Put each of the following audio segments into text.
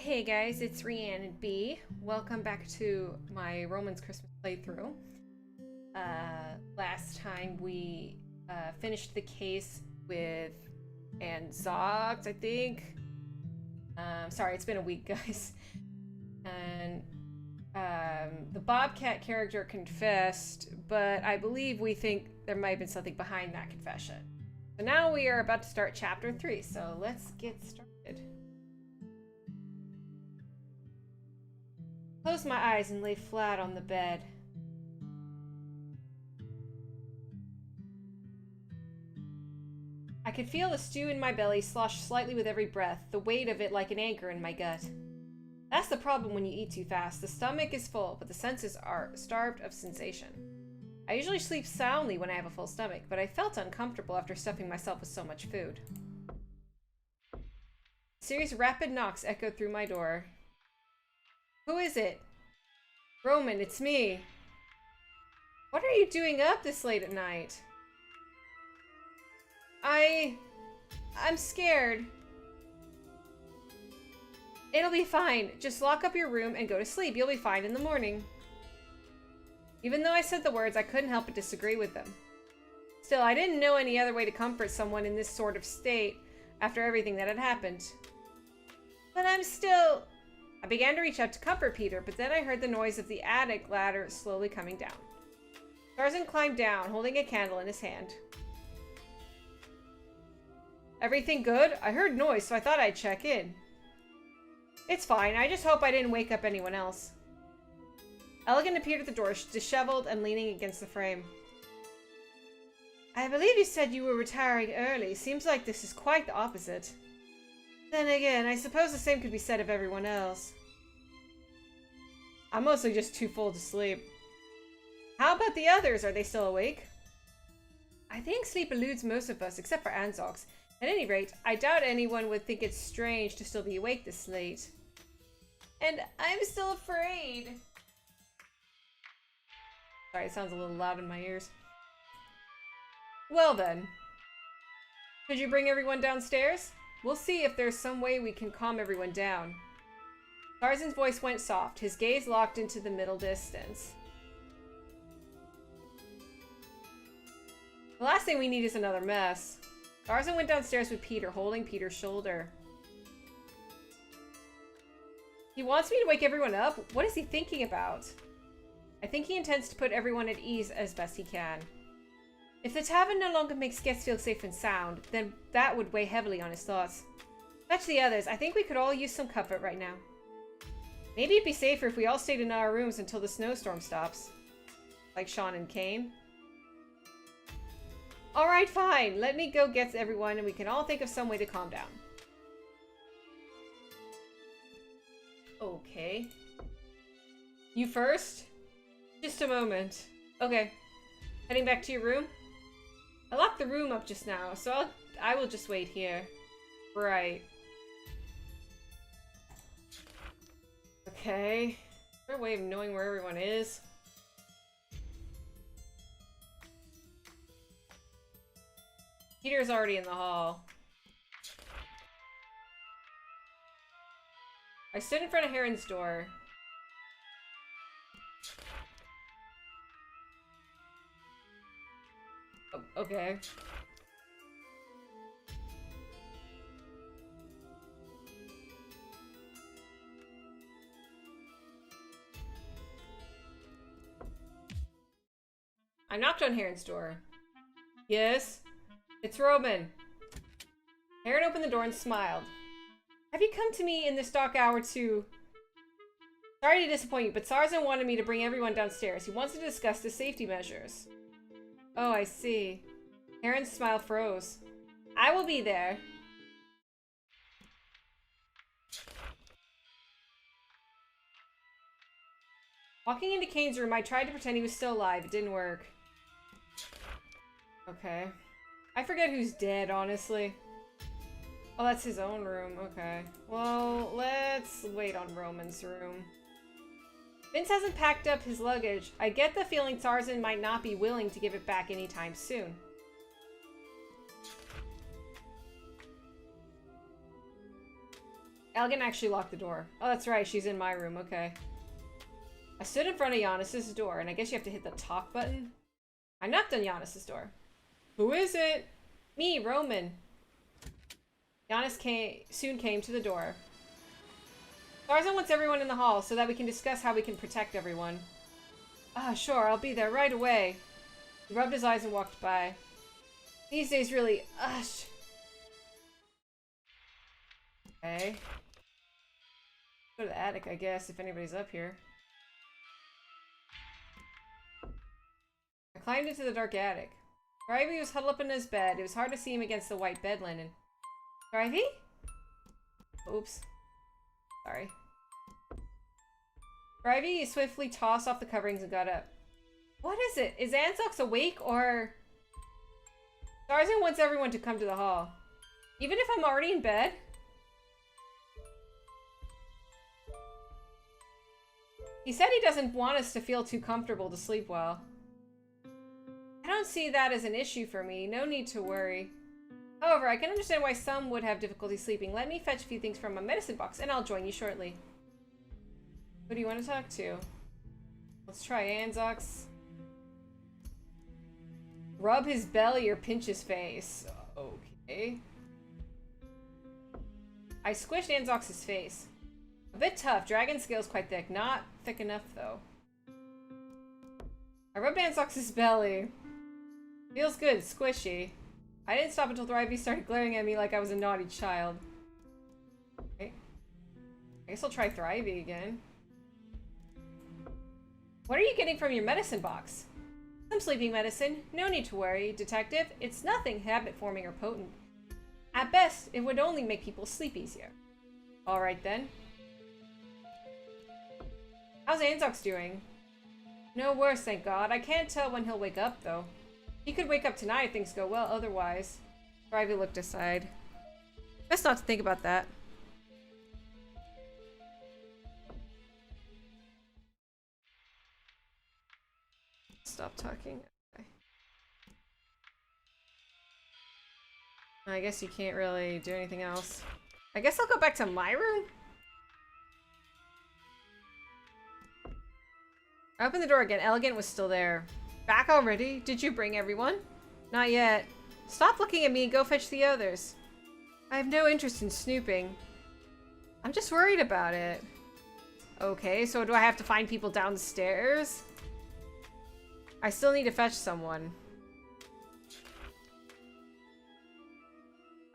Hey guys, it's Rhiannon and B. Welcome back to my Romans Christmas playthrough. Last time we finished the case with Anzox, I think. Sorry, it's been a week, guys. And the Bobcat character confessed, but I believe we think there might have been something behind that confession. So now we are about to start chapter 3, so let's get started. Closed my eyes and lay flat on the bed. I could feel the stew in my belly slosh slightly with every breath, the weight of it like an anchor in my gut. That's the problem when you eat too fast. The stomach is full, but the senses are starved of sensation. I usually sleep soundly when I have a full stomach, but I felt uncomfortable after stuffing myself with so much food. A series of rapid knocks echoed through my door. Who is it? Roman, it's me. What are you doing up this late at night? I'm scared. It'll be fine. Just lock up your room and go to sleep. You'll be fine in the morning. Even though I said the words, I couldn't help but disagree with them. Still, I didn't know any other way to comfort someone in this sort of state after everything that had happened. But I began to reach out to comfort Peter, but then I heard the noise of the attic ladder slowly coming down. Tarzan climbed down, holding a candle in his hand. Everything good? I heard noise, so I thought I'd check in. It's fine. I just hope I didn't wake up anyone else. Elegant appeared at the door, disheveled and leaning against the frame. I believe you said you were retiring early. Seems like this is quite the opposite. Then again, I suppose the same could be said of everyone else. I'm mostly just too full to sleep. How about the others? Are they still awake? I think sleep eludes most of us, except for Anzox. At any rate, I doubt anyone would think it's strange to still be awake this late. And I'm still afraid. Sorry, it sounds a little loud in my ears. Well then. Could you bring everyone downstairs? We'll see if there's some way we can calm everyone down. Tarzan's voice went soft, his gaze locked into the middle distance. The last thing we need is another mess. Tarzan went downstairs with Peter, holding Peter's shoulder. He wants me to wake everyone up? What is he thinking about? I think he intends to put everyone at ease as best he can. If the tavern no longer makes guests feel safe and sound, then that would weigh heavily on his thoughts. Fetch the others. I think we could all use some comfort right now. Maybe it'd be safer if we all stayed in our rooms until the snowstorm stops. Like Sean and Kane. Alright, fine. Let me go get everyone and we can all think of some way to calm down. Okay. You first? Just a moment. Okay. Heading back to your room? I locked the room up just now, so I will just wait here. Right. Okay. Is there a way of knowing where everyone is? Peter's already in the hall. I stood in front of Heron's door. Oh, okay. I knocked on Heron's door. Yes? It's Roman. Heron opened the door and smiled. Have you come to me in this dark hour to... Sorry to disappoint you, but Tarzan wanted me to bring everyone downstairs. He wants to discuss the safety measures. Oh, I see. Heron's smile froze. I will be there. Walking into Kane's room, I tried to pretend he was still alive. It didn't work. Okay. I forget who's dead, honestly. Oh, that's his own room. Okay. Well, let's wait on Roman's room. Vince hasn't packed up his luggage. I get the feeling Tarzan might not be willing to give it back anytime soon. Elgin actually locked the door. Oh, that's right. She's in my room. Okay. I stood in front of Giannis's door, and I guess you have to hit the talk button. I knocked on Giannis's door. Who is it? Me, Roman. Giannis soon came to the door. Tarzan wants everyone in the hall so that we can discuss how we can protect everyone. Ah, sure, I'll be there right away. He rubbed his eyes and walked by. These days really, Okay. Go to the attic, I guess, if anybody's up here. I climbed into the dark attic. Drivey was huddled up in his bed. It was hard to see him against the white bed linen. Drivey? Oops. Sorry. Drivey swiftly tossed off the coverings and got up. What is it? Is Anzox awake or... Tarzan wants everyone to come to the hall. Even if I'm already in bed? He said he doesn't want us to feel too comfortable to sleep well. I don't see that as an issue for me. No need to worry. However, I can understand why some would have difficulty sleeping. Let me fetch a few things from my medicine box, and I'll join you shortly. Who do you want to talk to? Let's try Anzox. Rub his belly or pinch his face. Okay. I squished Anzox's face. A bit tough. Dragon scale's quite thick. Not thick enough, though. I rubbed Anzox's belly. Feels good. Squishy. I didn't stop until Thrivey started glaring at me like I was a naughty child. Okay. I guess I'll try Thrivey again. What are you getting from your medicine box? Some sleeping medicine. No need to worry, Detective. It's nothing habit-forming or potent. At best, it would only make people sleep easier. Alright then. How's Anzox doing? No worse, thank God. I can't tell when he'll wake up, though. He could wake up tonight if things go well, otherwise. Thrivey looked aside. Best not to think about that. Stop talking. Okay. I guess you can't really do anything else. I guess I'll go back to my room? I opened the door again. Elegant was still there. Back already? Did you bring everyone? Not yet. Stop looking at me and go fetch the others. I have no interest in snooping. I'm just worried about it. Okay, so do I have to find people downstairs? I still need to fetch someone.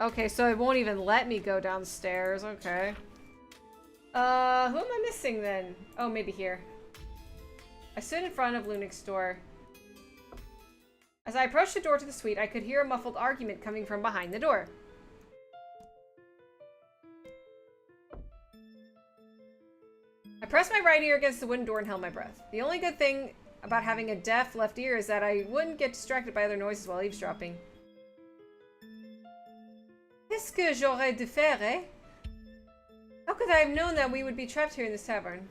Okay, so it won't even let me go downstairs. Okay. Who am I missing then? Oh, maybe here. I stood in front of Lunic's door. As I approached the door to the suite, I could hear a muffled argument coming from behind the door. I pressed my right ear against the wooden door and held my breath. The only good thing about having a deaf left ear is that I wouldn't get distracted by other noises while eavesdropping. Qu'est-ce que j'aurais dû faire, eh? How could I have known that we would be trapped here in this tavern?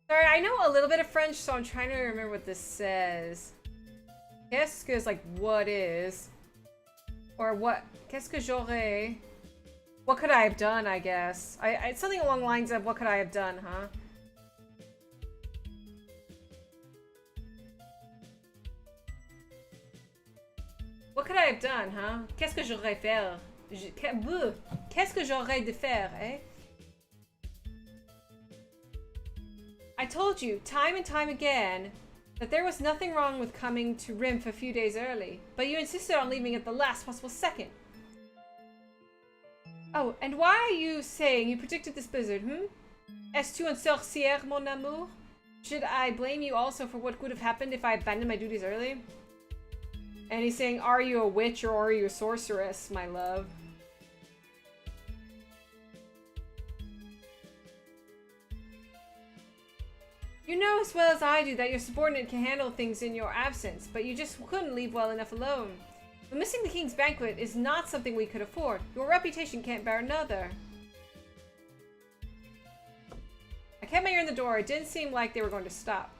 Sorry, I know a little bit of French, so I'm trying to remember what this says. Qu'est-ce que is like, what is? Or what? Qu'est-ce que j'aurais? What could I have done, I guess? It's something along the lines of, what could I have done, huh? What could I have done, huh? Qu'est-ce que j'aurais fait? Qu'est-ce que j'aurais dû faire, eh? I told you, time and time again, that there was nothing wrong with coming to Rimph a few days early, but you insisted on leaving at the last possible second. Oh, and why are you saying you predicted this blizzard, Es-tu une sorcière, mon amour? Should I blame you also for what could have happened if I abandoned my duties early? And he's saying, are you a witch or are you a sorceress, my love? You know as well as I do that your subordinate can handle things in your absence, but you just couldn't leave well enough alone. But missing the king's banquet is not something we could afford. Your reputation can't bear another. I kept my ear in the door. It didn't seem like they were going to stop.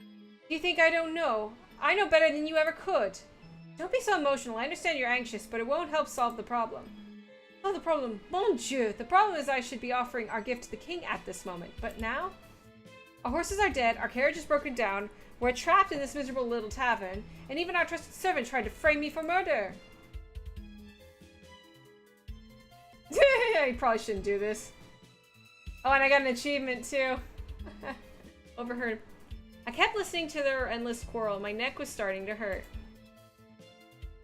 Do you think I don't know? I know better than you ever could. Don't be so emotional. I understand you're anxious, but it won't help solve the problem. Solve the problem? Mon Dieu! The problem is I should be offering our gift to the king at this moment. But now? Our horses are dead, our carriage is broken down, we're trapped in this miserable little tavern, and even our trusted servant tried to frame me for murder. You probably shouldn't do this. Oh, and I got an achievement too. Overheard. I kept listening to their endless quarrel. My neck was starting to hurt.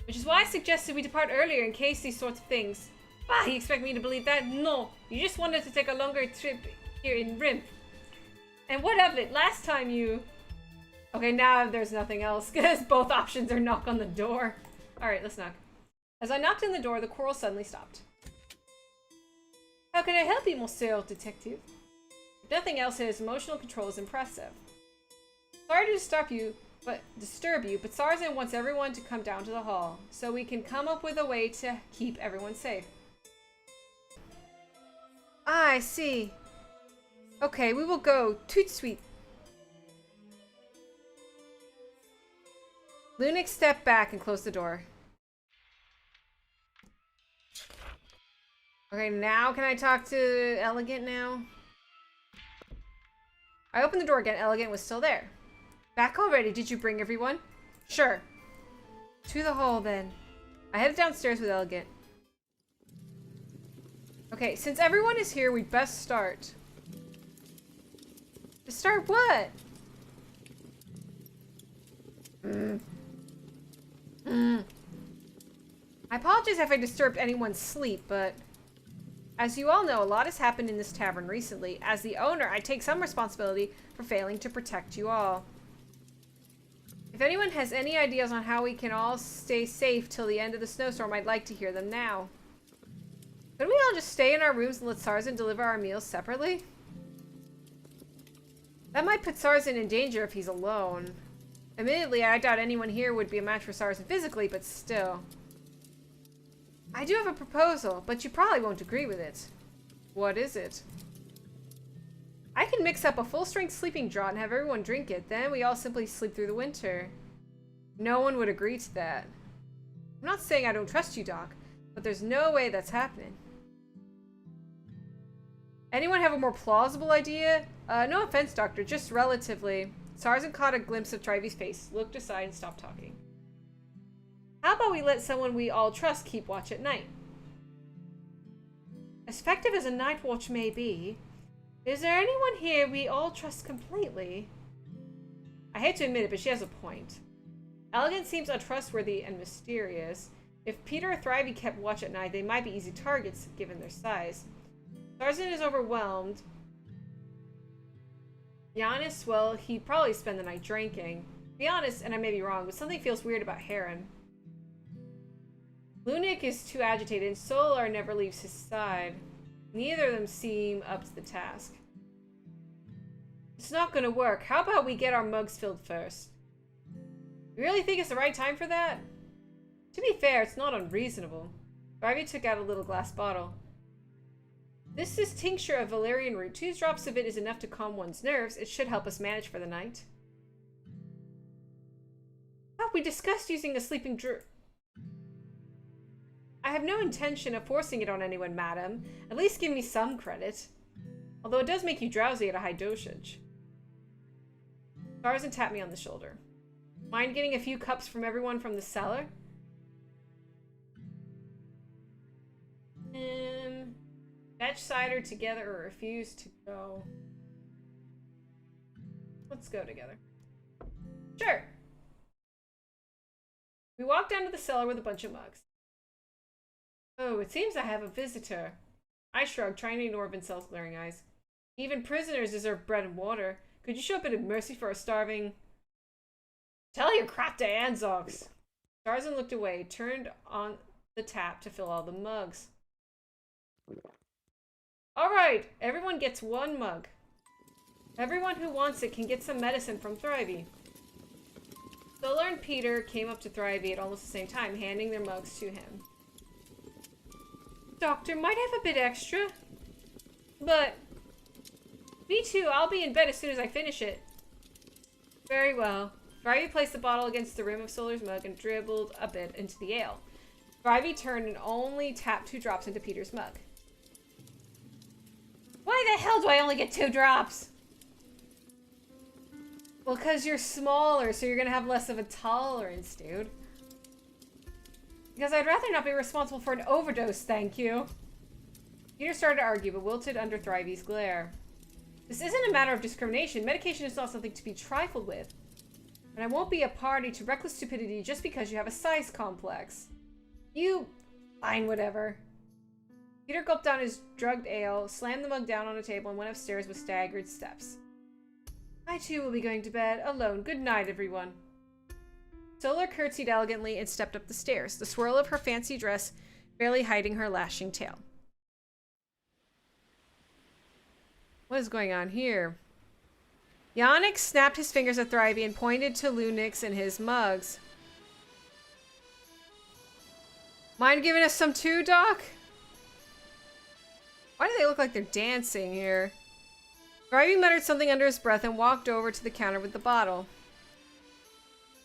Which is why I suggested we depart earlier in case these sorts of things. Ah, you expect me to believe that? No. You just wanted to take a longer trip here in Rimp. And what of it? Last time you... Okay, now there's nothing else, because both options are knock on the door. Alright, let's knock. As I knocked on the door, the quarrel suddenly stopped. How can I help you, Monsieur Detective? If nothing else, his emotional control is impressive. Sorry to disturb you, but Sarzan wants everyone to come down to the hall, so we can come up with a way to keep everyone safe. Ah, I see. Okay, we will go. Toot sweet. Lunik stepped back and closed the door. Okay, now can I talk to Elegant now? I opened the door again. Elegant was still there. Back already? Did you bring everyone? Sure. To the hall, then. I headed downstairs with Elegant. Okay, since everyone is here, we'd best start. To start what? I apologize if I disturbed anyone's sleep, but as you all know, a lot has happened in this tavern recently. As the owner, I take some responsibility for failing to protect you all. If anyone has any ideas on how we can all stay safe till the end of the snowstorm, I'd like to hear them now. Could we all just stay in our rooms and let Sarzan deliver our meals separately? That might put Sarzan in danger if he's alone. Admittedly, I doubt anyone here would be a match for Sarzan physically, but still. I do have a proposal, but you probably won't agree with it. What is it? I can mix up a full-strength sleeping draught and have everyone drink it, then we all simply sleep through the winter. No one would agree to that. I'm not saying I don't trust you, Doc, but there's no way that's happening. Anyone have a more plausible idea? No offense, Doctor, just relatively. Sarzan caught a glimpse of Trivy's face, looked aside, and stopped talking. How about we let someone we all trust keep watch at night? As effective as a night watch may be, is there anyone here we all trust completely? I hate to admit it, but she has a point. Elegant seems untrustworthy and mysterious. If Peter or Thrivey kept watch at night, they might be easy targets, given their size. Sarzan is overwhelmed. Giannis, well, he'd probably spend the night drinking. To be honest, and I may be wrong, but something feels weird about Heron. Lunik is too agitated, and Solar never leaves his side. Neither of them seem up to the task. It's not gonna work. How about we get our mugs filled first? You really think it's the right time for that? To be fair, it's not unreasonable. Thrivey took out a little glass bottle. This is tincture of valerian root. 2 drops of it is enough to calm one's nerves. It should help us manage for the night. Oh, we discussed using a sleeping draught. I have no intention of forcing it on anyone, madam. At least give me some credit. Although it does make you drowsy at a high dosage. Sarzan tapped me on the shoulder. Mind getting a few cups from everyone from the cellar? Fetch cider together or refuse to go. Let's go together. Sure. We walked down to the cellar with a bunch of mugs. Oh, it seems I have a visitor. I shrugged, trying to ignore Vincel's glaring eyes. Even prisoners deserve bread and water. Could you show a bit of mercy for a starving... Tell your crap to Anzox! Sarzan looked away, turned on the tap to fill all the mugs. Alright, everyone gets 1 mug. Everyone who wants it can get some medicine from Thrivey. Solar and Peter came up to Thrivey at almost the same time, handing their mugs to him. Doctor, might have a bit extra. But... Me too, I'll be in bed as soon as I finish it. Very well. Thrivey placed the bottle against the rim of Solar's mug and dribbled a bit into the ale. Thrivey turned and only tapped 2 drops into Peter's mug. Why the hell do I only get 2 drops? Well, because you're smaller, so you're gonna have less of a tolerance, dude. Because I'd rather not be responsible for an overdose, thank you. Peter started to argue, but wilted under Thrivey's glare. This isn't a matter of discrimination. Medication is not something to be trifled with. And I won't be a party to reckless stupidity just because you have a size complex. You... Fine, whatever. Peter gulped down his drugged ale, slammed the mug down on a table, and went upstairs with staggered steps. I too will be going to bed, alone. Good night, everyone. Solar curtsied elegantly and stepped up the stairs, the swirl of her fancy dress barely hiding her lashing tail. What is going on here? Yannick snapped his fingers at Thrivey and pointed to Lunix and his mugs. Mind giving us some too, Doc? Why do they look like they're dancing here? Thrivey muttered something under his breath and walked over to the counter with the bottle.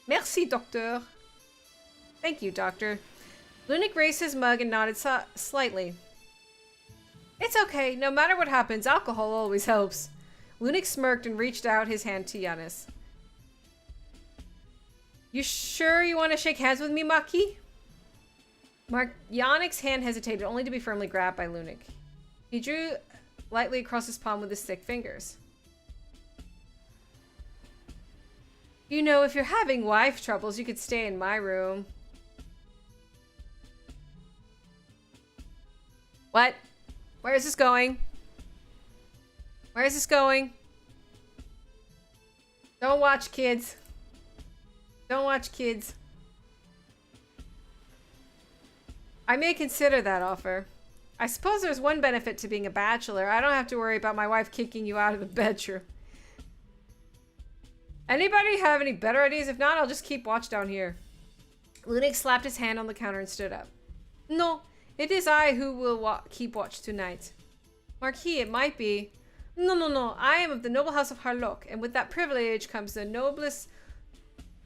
Merci, Docteur. Thank you, Doctor. Lunix raised his mug and nodded slightly. It's okay. No matter what happens, alcohol always helps. Lunix smirked and reached out his hand to Giannis. You sure you want to shake hands with me, Maki? Yannick's hand hesitated, only to be firmly grabbed by Lunix. He drew lightly across his palm with his thick fingers. You know, if you're having wife troubles, you could stay in my room. What? Where is this going? Where is this going? Don't watch, kids. Don't watch, kids. I may consider that offer. I suppose there's one benefit to being a bachelor. I don't have to worry about my wife kicking you out of the bedroom. Anybody have any better ideas? If not, I'll just keep watch down here. Lunix slapped his hand on the counter and stood up. No, it is I who will keep watch tonight. Marquis, it might be. No. I am of the noble house of Harlock, and with that privilege comes the noblesse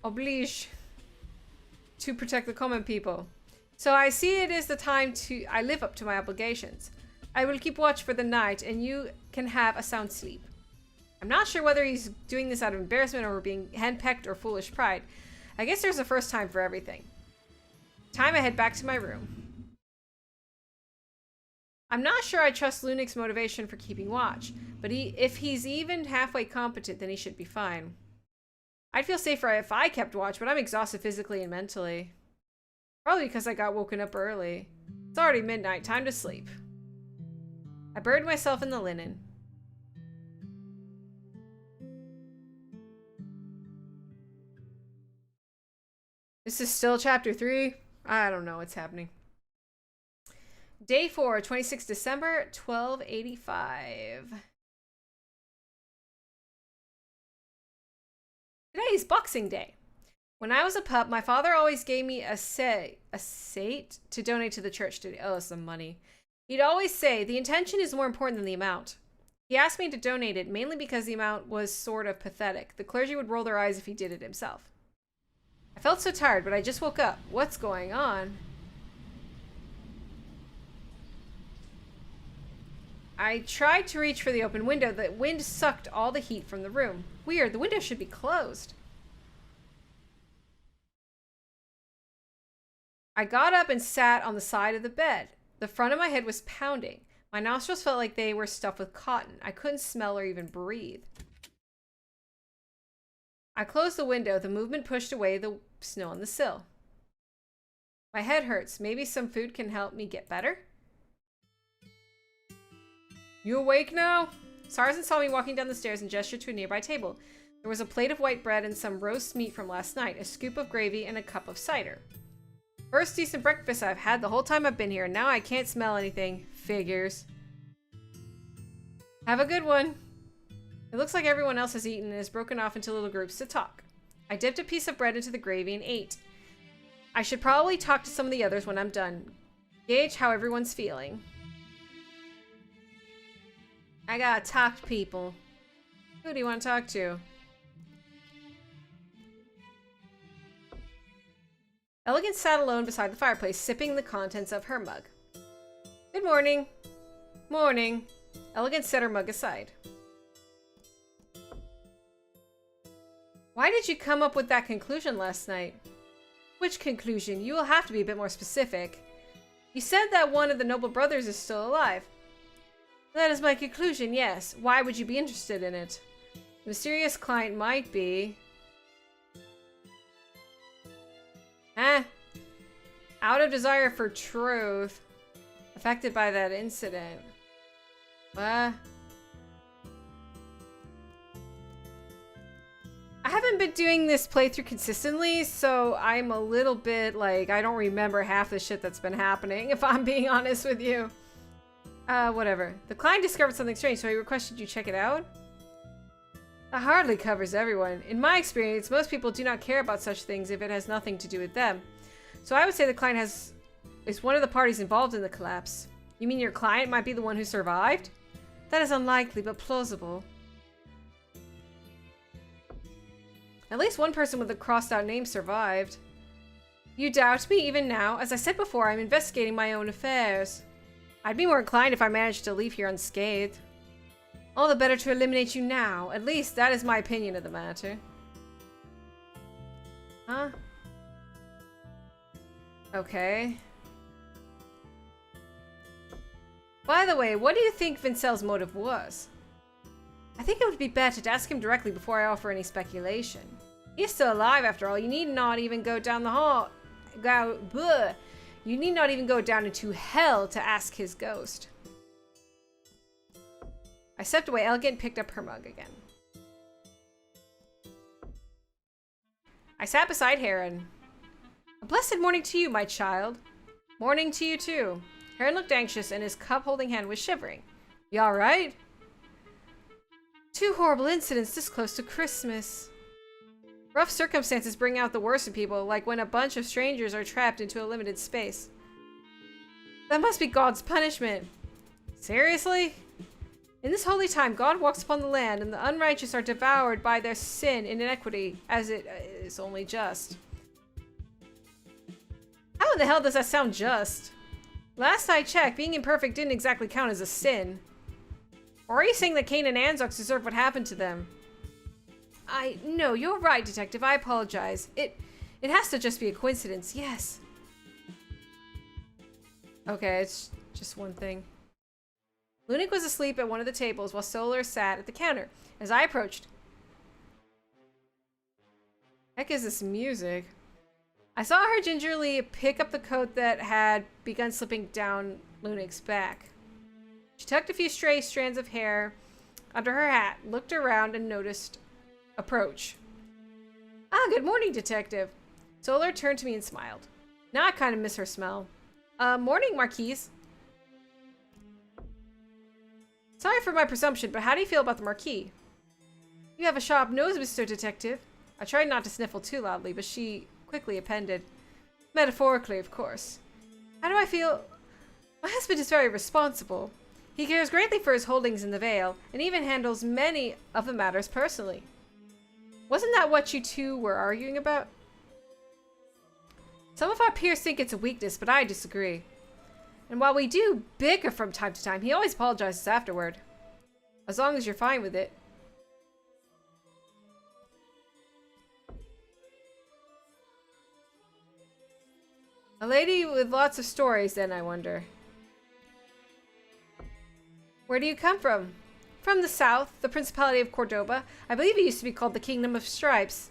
oblige to protect the common people. So I see it is the time I live up to my obligations. I will keep watch for the night, and you can have a sound sleep. I'm not sure whether he's doing this out of embarrassment or being henpecked or foolish pride. I guess there's a first time for everything. Time I head back to my room. I'm not sure I trust Lunix's motivation for keeping watch, but if he's even halfway competent, then he should be fine. I'd feel safer if I kept watch, but I'm exhausted physically and mentally. Probably because I got woken up early. It's already midnight, time to sleep. I buried myself in the linen. This is still chapter 3? I don't know what's happening. Day 4, 26 December, 1285. Today is Boxing Day. When I was a pup, my father always gave me a sate to donate to the church today. Oh, some money. He'd always say, the intention is more important than the amount. He asked me to donate it, mainly because the amount was sort of pathetic. The clergy would roll their eyes if he did it himself. I felt so tired, but I just woke up. What's going on? I tried to reach for the open window. The wind sucked all the heat from the room. Weird, the window should be closed. I got up and sat on the side of the bed. The front of my head was pounding. My nostrils felt like they were stuffed with cotton. I couldn't smell or even breathe. I closed the window. The movement pushed away the snow on the sill. My head hurts. Maybe some food can help me get better? You awake now? Sarzan saw me walking down the stairs and gestured to a nearby table. There was a plate of white bread and some roast meat from last night, a scoop of gravy, and a cup of cider. First decent breakfast I've had the whole time I've been here, and now I can't smell anything. Figures. Have a good one. It looks like everyone else has eaten and is broken off into little groups to talk. I dipped a piece of bread into the gravy and ate. I should probably talk to some of the others when I'm done. Gauge how everyone's feeling. I gotta talk to people. Who do you want to talk to? Elegant sat alone beside the fireplace, sipping the contents of her mug. Good morning. Morning. Elegant set her mug aside. Why did you come up with that conclusion last night? Which conclusion? You will have to be a bit more specific. You said that one of the noble brothers is still alive. That is my conclusion, yes. Why would you be interested in it? The mysterious client might be... out of desire for truth. Affected by that incident. I haven't been doing this playthrough consistently, so I'm a little bit like, I don't remember half the shit that's been happening, if I'm being honest with you. Whatever. The client discovered something strange, so he requested you check it out? That hardly covers everyone. In my experience, most people do not care about such things if it has nothing to do with them. So I would say the client is one of the parties involved in the collapse. You mean your client might be the one who survived? That is unlikely, but plausible. At least one person with a crossed out name survived. You doubt me even now? As I said before, I'm investigating my own affairs. I'd be more inclined if I managed to leave here unscathed. All the better to eliminate you now. At least that is my opinion of the matter. Huh? Okay. By the way, what do you think Vincel's motive was? I think it would be better to ask him directly before I offer any speculation. He's still alive after all. You need not even go down the hall. You need not even go down into hell to ask his ghost. I stepped away. Elegant and picked up her mug again. I sat beside Heron. A blessed morning to you, my child. Morning to you too. Heron looked anxious and his cup-holding hand was shivering. You alright? 2 horrible incidents this close to Christmas. Rough circumstances bring out the worst in people, like when a bunch of strangers are trapped into a limited space. That must be God's punishment. Seriously? In this holy time, God walks upon the land, and the unrighteous are devoured by their sin and inequity, as it is only just. How in the hell does that sound just? Last I checked, being imperfect didn't exactly count as a sin. Or are you saying that Cain and Anzox deserve what happened to them? No, you're right, Detective. I apologize. It has to just be a coincidence, yes. Okay, it's just one thing. Lunik was asleep at one of the tables while Solar sat at the counter. As I approached... Heck is this music? I saw her gingerly pick up the coat that had begun slipping down Lunik's back. She tucked a few stray strands of hair under her hat, looked around, and noticed approach. Ah, good morning, Detective. Solar turned to me and smiled. Now I kind of miss her smell. Morning, Marquise. Sorry for my presumption, but how do you feel about the Marquis? You have a sharp nose, Mr. Detective. I tried not to sniffle too loudly, but she quickly appended. Metaphorically, of course. How do I feel? My husband is very responsible. He cares greatly for his holdings in the Vale, and even handles many of the matters personally. Wasn't that what you two were arguing about? Some of our peers think it's a weakness, but I disagree. And while we do bicker from time to time, he always apologizes afterward. As long as you're fine with it. A lady with lots of stories, then, I wonder. Where do you come from? From the south, the Principality of Cordoba. I believe it used to be called the Kingdom of Stripes.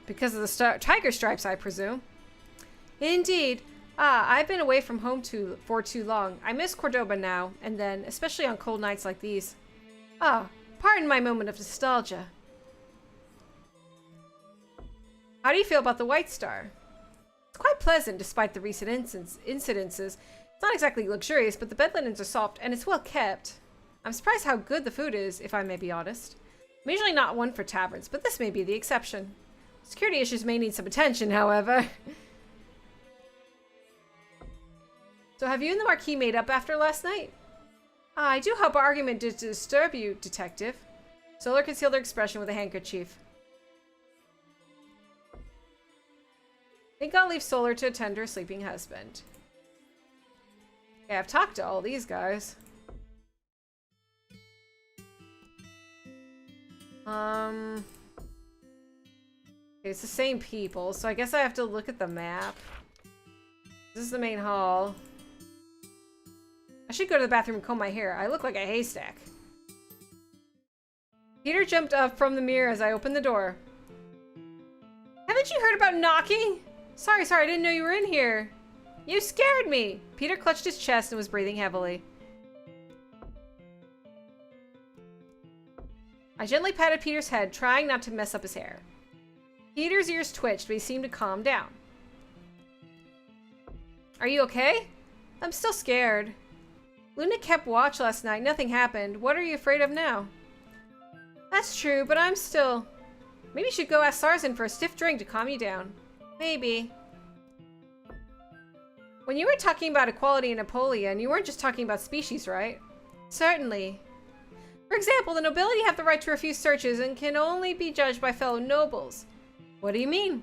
Because of the tiger stripes, I presume. Indeed. I've been away from home for too long. I miss Cordoba now and then, especially on cold nights like these. Pardon my moment of nostalgia. How do you feel about the White Star? It's quite pleasant, despite the recent incidences. It's not exactly luxurious, but the bed linens are soft and it's well kept. I'm surprised how good the food is, if I may be honest. I'm usually not one for taverns, but this may be the exception. Security issues may need some attention, however. So have you and the Marquis made up after last night? I do hope our argument did disturb you, Detective. Solar concealed her expression with a handkerchief. Think I'll leave Solar to attend to her sleeping husband. Yeah, I've talked to all these guys. Okay, it's the same people, so I guess I have to look at the map. This is the main hall. I should go to the bathroom and comb my hair. I look like a haystack. Peter jumped up from the mirror as I opened the door. Haven't you heard about knocking? Sorry, I didn't know you were in here. You scared me. Peter clutched his chest and was breathing heavily. I gently patted Peter's head, trying not to mess up his hair. Peter's ears twitched, but he seemed to calm down. Are you okay? I'm still scared. Luna kept watch last night. Nothing happened. What are you afraid of now? That's true, but I'm still... Maybe you should go ask Sarzin for a stiff drink to calm you down. Maybe. When you were talking about equality in Napoleon, you weren't just talking about species, right? Certainly. For example, the nobility have the right to refuse searches and can only be judged by fellow nobles. What do you mean?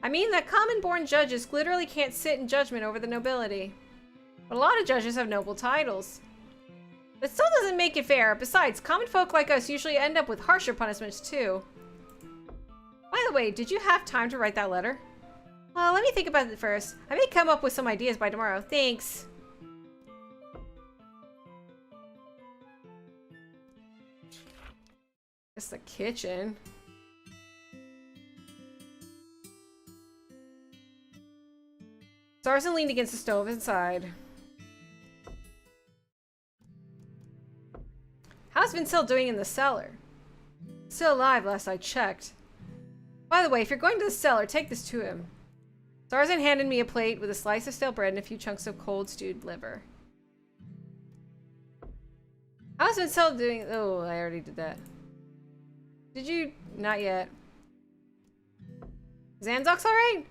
I mean that common-born judges literally can't sit in judgment over the nobility. But a lot of judges have noble titles. That still doesn't make it fair. Besides, common folk like us usually end up with harsher punishments too. By the way, did you have time to write that letter? Well, let me think about it first. I may come up with some ideas by tomorrow. Thanks. It's the kitchen. Sarzin leaned against the stove inside. How's Vincel doing in the cellar? Still alive last I checked. By the way, if you're going to the cellar, take this to him. Sarzin handed me a plate with a slice of stale bread and a few chunks of cold stewed liver. How's Vincel doing? Oh, I already did that. Did you? Not yet. Is Anzox alright?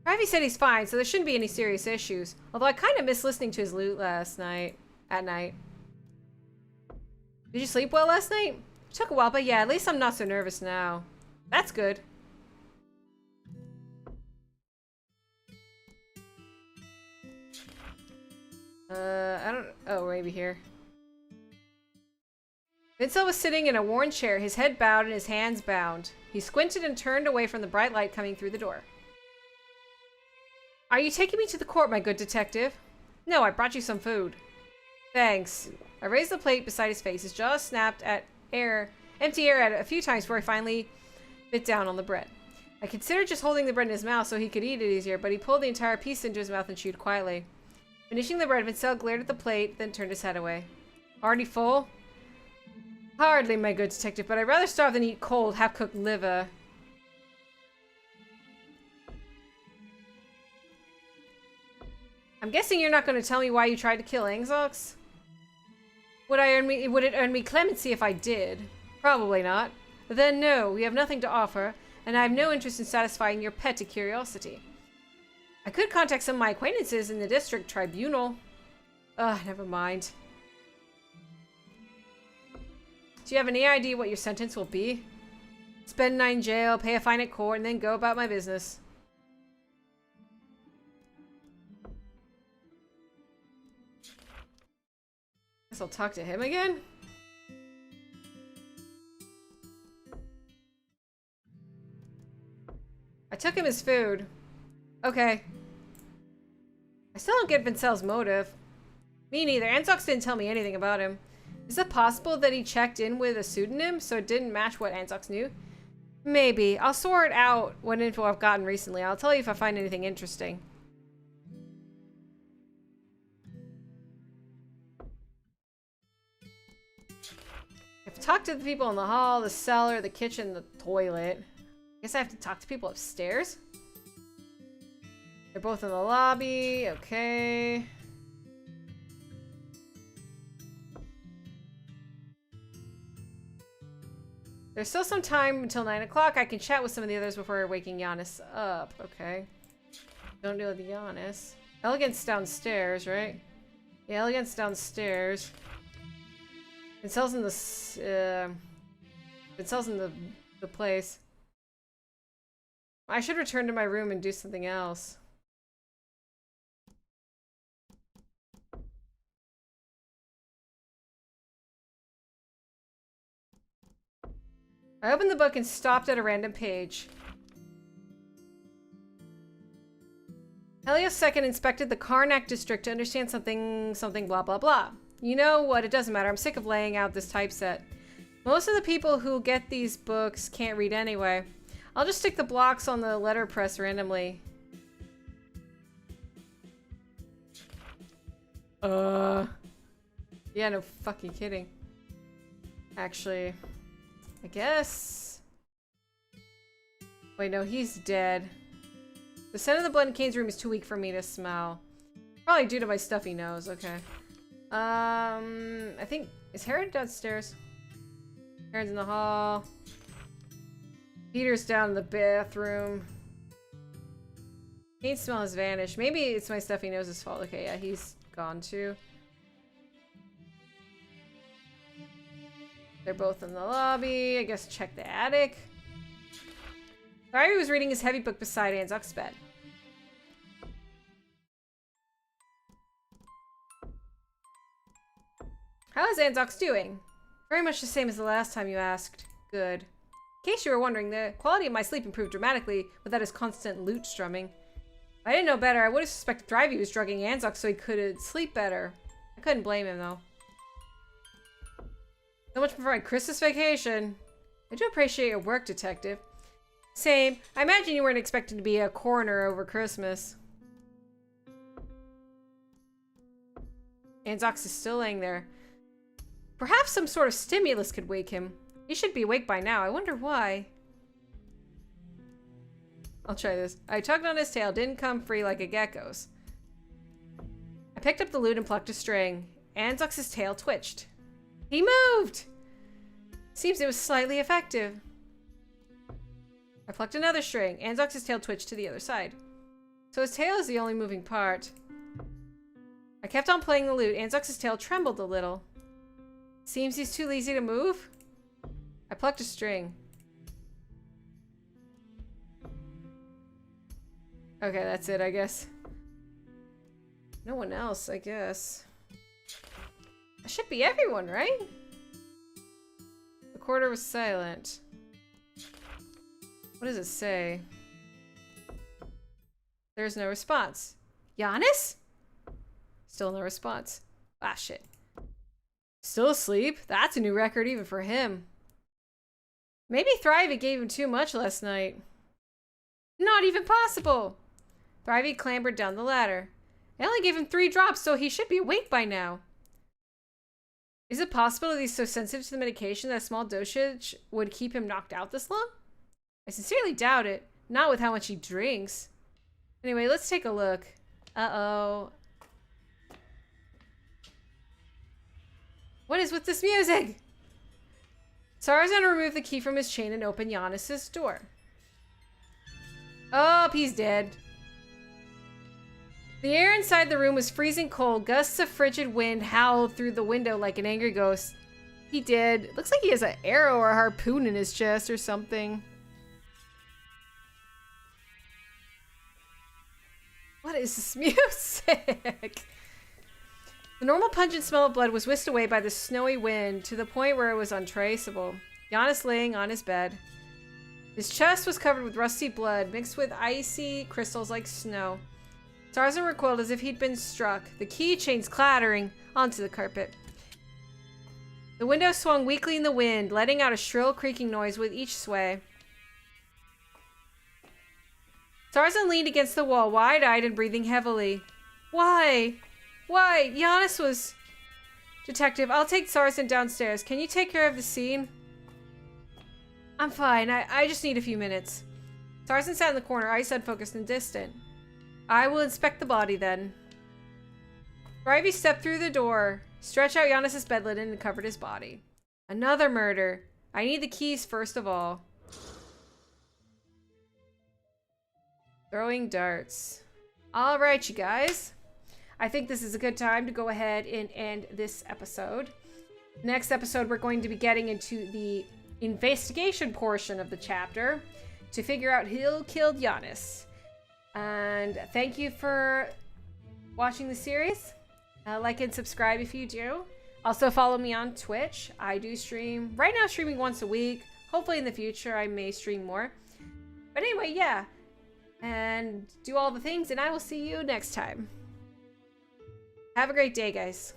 Ravi said he's fine, so there shouldn't be any serious issues. Although I kind of missed listening to his lute last night. At night. Did you sleep well last night? It took a while, but yeah, at least I'm not so nervous now. That's good. I don't... Oh, maybe here. Vincel was sitting in a worn chair, his head bowed and his hands bound. He squinted and turned away from the bright light coming through the door. Are you taking me to the court, my good detective? No, I brought you some food. Thanks. I raised the plate beside his face. His jaws snapped at empty air at it a few times before he finally bit down on the bread. I considered just holding the bread in his mouth so he could eat it easier, but he pulled the entire piece into his mouth and chewed quietly. Finishing the bread, Vincel glared at the plate, then turned his head away. Already full? Hardly, my good detective, but I'd rather starve than eat cold, half-cooked liver. I'm guessing you're not going to tell me why you tried to kill Anzox? Would it earn me clemency if I did? Probably not. Then no, we have nothing to offer, and I have no interest in satisfying your petty curiosity. I could contact some of my acquaintances in the district tribunal. Ugh, never mind. Do you have any idea what your sentence will be? Spend 9 in jail, pay a fine at court, and then go about my business. Guess I'll talk to him again? I took him his food. Okay. I still don't get Vincel's motive. Me neither. Anzox didn't tell me anything about him. Is it possible that he checked in with a pseudonym so it didn't match what Anzox knew? Maybe. I'll sort out what info I've gotten recently. I'll tell you if I find anything interesting. I've talked to the people in the hall, the cellar, the kitchen, the toilet. Guess I have to talk to people upstairs? They're both in the lobby. Okay. There's still some time until 9 o'clock. I can chat with some of the others before waking Giannis up. Okay. Don't deal with Giannis. Elegant's downstairs, right? Yeah, Elegant's downstairs. Vincel's in the place. I should return to my room and do something else. I opened the book and stopped at a random page. Helios II inspected the Karnak district to understand something blah blah blah. You know what, it doesn't matter. I'm sick of laying out this typeset. Most of the people who get these books can't read anyway. I'll just stick the blocks on the letterpress randomly. Yeah, no fucking kidding. Actually, I guess... Wait, no, he's dead. The scent of the blood in Kane's room is too weak for me to smell. Probably due to my stuffy nose, okay. I think... Is Herod downstairs? Herod's in the hall. Peter's down in the bathroom. Kane's smell has vanished. Maybe it's my stuffy nose's fault. Okay, yeah, he's gone too. They're both in the lobby. I guess check the attic. Larry was reading his heavy book beside Anzok's bed. How is Anzok's doing? Very much the same as the last time you asked. Good. In case you were wondering, the quality of my sleep improved dramatically without his constant lute strumming. If I didn't know better, I would have suspected Drivey was drugging Anzok so he could sleep better. I couldn't blame him, though. So much for my Christmas vacation. I do appreciate your work, Detective. Same. I imagine you weren't expecting to be a coroner over Christmas. Anzox is still laying there. Perhaps some sort of stimulus could wake him. He should be awake by now. I wonder why. I'll try this. I tugged on his tail. Didn't come free like a gecko's. I picked up the lute and plucked a string. Anzox's tail twitched. He moved! Seems it was slightly effective. I plucked another string. Anzox's tail twitched to the other side. So his tail is the only moving part. I kept on playing the lute. Anzox's tail trembled a little. Seems he's too lazy to move. I plucked a string. Okay, that's it, I guess. No one else, I guess. That should be everyone, right? The quarter was silent. What does it say? There's no response. Giannis? Still no response. Ah, shit. Still asleep? That's a new record even for him. Maybe Thrivey gave him too much last night. Not even possible! Thrivey clambered down the ladder. I only gave him 3 drops, so he should be awake by now. Is it possible that he's so sensitive to the medication that a small dosage would keep him knocked out this long? I sincerely doubt it. Not with how much he drinks. Anyway, let's take a look. Uh-oh. What is with this music? Sarazan removed the key from his chain and opened Giannis's door. Oh, he's dead. The air inside the room was freezing cold. Gusts of frigid wind howled through the window like an angry ghost. He did. Looks like he has an arrow or a harpoon in his chest or something. What is this music? The normal pungent smell of blood was whisked away by the snowy wind to the point where it was untraceable. Giannis laying on his bed. His chest was covered with rusty blood mixed with icy crystals like snow. Tarzan recoiled as if he'd been struck, the keychains clattering onto the carpet. The window swung weakly in the wind, letting out a shrill creaking noise with each sway. Tarzan leaned against the wall, wide-eyed and breathing heavily. Why? Why? Giannis was... Detective, I'll take Tarzan downstairs. Can you take care of the scene? I'm fine. I just need a few minutes. Tarzan sat in the corner, eyes unfocused and distant. I will inspect the body then. Drivey stepped through the door, stretched out Giannis' bed linen and covered his body. Another murder. I need the keys first of all. Throwing darts. All right, you guys. I think this is a good time to go ahead and end this episode. Next episode, we're going to be getting into the investigation portion of the chapter. to figure out who killed Giannis. And thank you for watching the series. Like and subscribe if you do. Also follow me on Twitch. I do stream, right now streaming once a week. Hopefully in the future I may stream more. But anyway, yeah. And do all the things, and I will see you next time. Have a great day, guys.